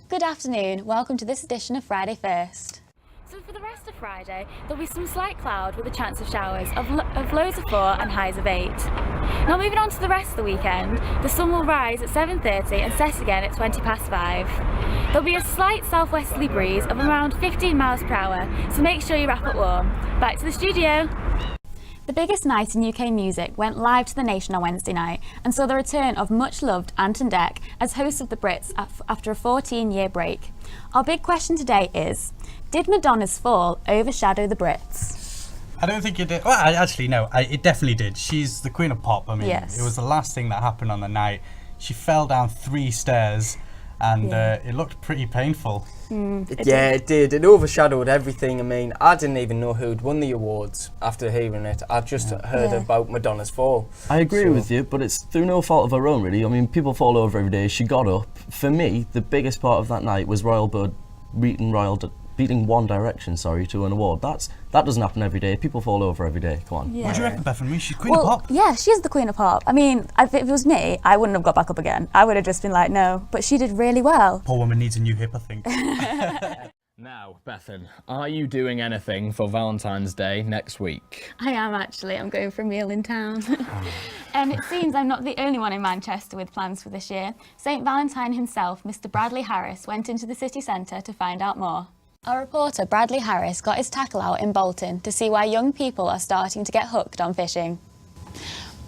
Good afternoon, welcome to this edition of Friday First. So for the rest of Friday, there'll be some slight cloud with a chance of showers of lows of 4 and highs of 8. Now moving on to the rest of the weekend, the sun will rise at 7:30 and set again at 20 past 5. There'll be a slight southwesterly breeze of around 15 miles per hour, so make sure you wrap up warm. Back to the studio. The biggest night in UK music went live to the nation on Wednesday night and saw the return of much-loved Anton Deck as host of the Brits after a 14-year break. Our big question today is, did Madonna's fall overshadow the Brits? I don't think it did. Well, actually, no, it definitely did. She's the queen of pop. I mean, yes. It was the last thing that happened on the night. She fell down 3 stairs and it looked pretty painful. It did. It overshadowed everything. I mean, I didn't even know who'd won the awards after hearing it. I just heard about Madonna's fall. I agree with you, but it's through no fault of her own, really. I mean, people fall over every day. She got up. For me, the biggest part of that night was Royal Blood beating One Direction, to an award. That doesn't happen every day. People fall over every day. Come on. What do you reckon, Bethan? I mean, she's queen of pop. Yeah, she is the queen of pop. I mean, if it was me, I wouldn't have got back up again. I would have just been like, no. But she did really well. Poor woman needs a new hip, I think. Now, Bethan, are you doing anything for Valentine's Day next week? I am actually. I'm going for a meal in town. It seems I'm not the only one in Manchester with plans for this year. St Valentine himself, Mr Bradley Harris, went into the city centre to find out more. Our reporter Bradley Harris got his tackle out in Bolton to see why young people are starting to get hooked on fishing.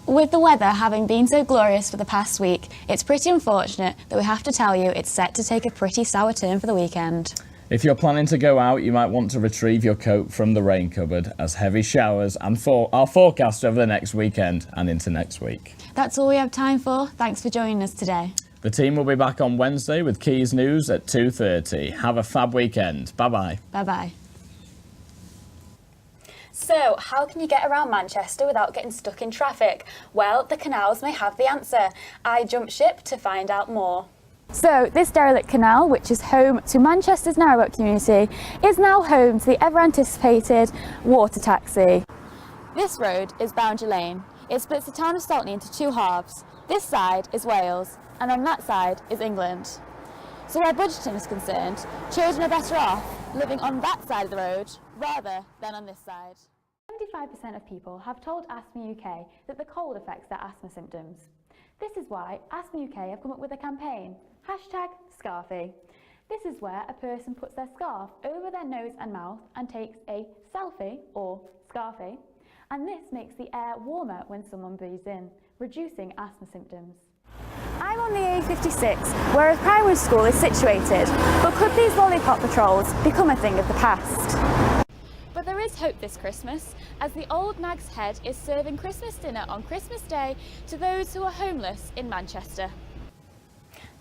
With the weather having been so glorious for the past week, it's pretty unfortunate that we have to tell you it's set to take a pretty sour turn for the weekend. If you're planning to go out, you might want to retrieve your coat from the rain cupboard, as heavy showers are forecast over the next weekend and into next week. That's all we have time for. Thanks for joining us today. The team will be back on Wednesday with Keys News at 2:30. Have a fab weekend. Bye-bye. Bye-bye. So, how can you get around Manchester without getting stuck in traffic? Well, the canals may have the answer. I jumped ship to find out more. So, this derelict canal, which is home to Manchester's narrowboat community, is now home to the ever-anticipated water taxi. This road is Boundary Lane. It splits the town of Saltney into 2 halves. This side is Wales, and on that side is England. So where budgeting is concerned, children are better off living on that side of the road rather than on this side. 75% of people have told Asthma UK that the cold affects their asthma symptoms. This is why Asthma UK have come up with a campaign, #Scarfie. This is where a person puts their scarf over their nose and mouth and takes a selfie or scarfie, and this makes the air warmer when someone breathes in, reducing asthma symptoms. I'm on the A56, where a primary school is situated, but could these lollipop patrols become a thing of the past? But there is hope this Christmas, as the Old Nag's Head is serving Christmas dinner on Christmas Day to those who are homeless in Manchester.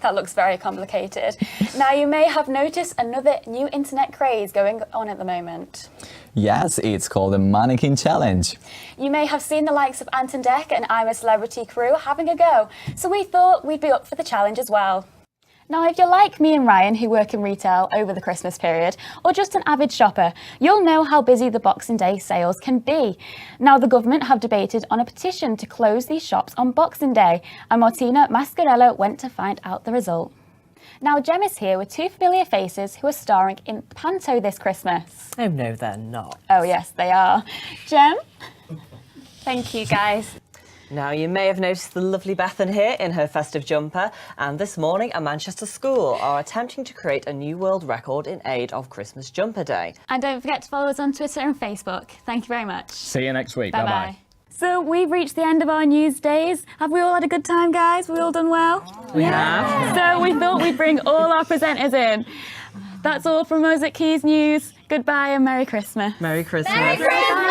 That looks very complicated. Now, you may have noticed another new internet craze going on at the moment. Yes, it's called the Mannequin Challenge. You may have seen the likes of Anton Deck and I'm a Celebrity crew having a go, so we thought we'd be up for the challenge as well. Now, if you're like me and Ryan, who work in retail over the Christmas period, or just an avid shopper, you'll know how busy the Boxing Day sales can be. Now, the government have debated on a petition to close these shops on Boxing Day, and Martina Mascarello went to find out the result. Now, Jem is here with 2 familiar faces who are starring in Panto this Christmas. Oh, no, they're not. Oh, yes, they are. Jem? Thank you, guys. Now, you may have noticed the lovely Bethan here in her festive jumper, and this morning a Manchester school are attempting to create a new world record in aid of Christmas Jumper Day. And don't forget to follow us on Twitter and Facebook. Thank you very much. See you next week. Bye-bye. Bye-bye. So we've reached the end of our news days. Have we all had a good time, guys? We all done well? We have. So we thought we'd bring all our presenters in. That's all from us at Keys News. Goodbye and Merry Christmas. Merry Christmas. Merry Christmas!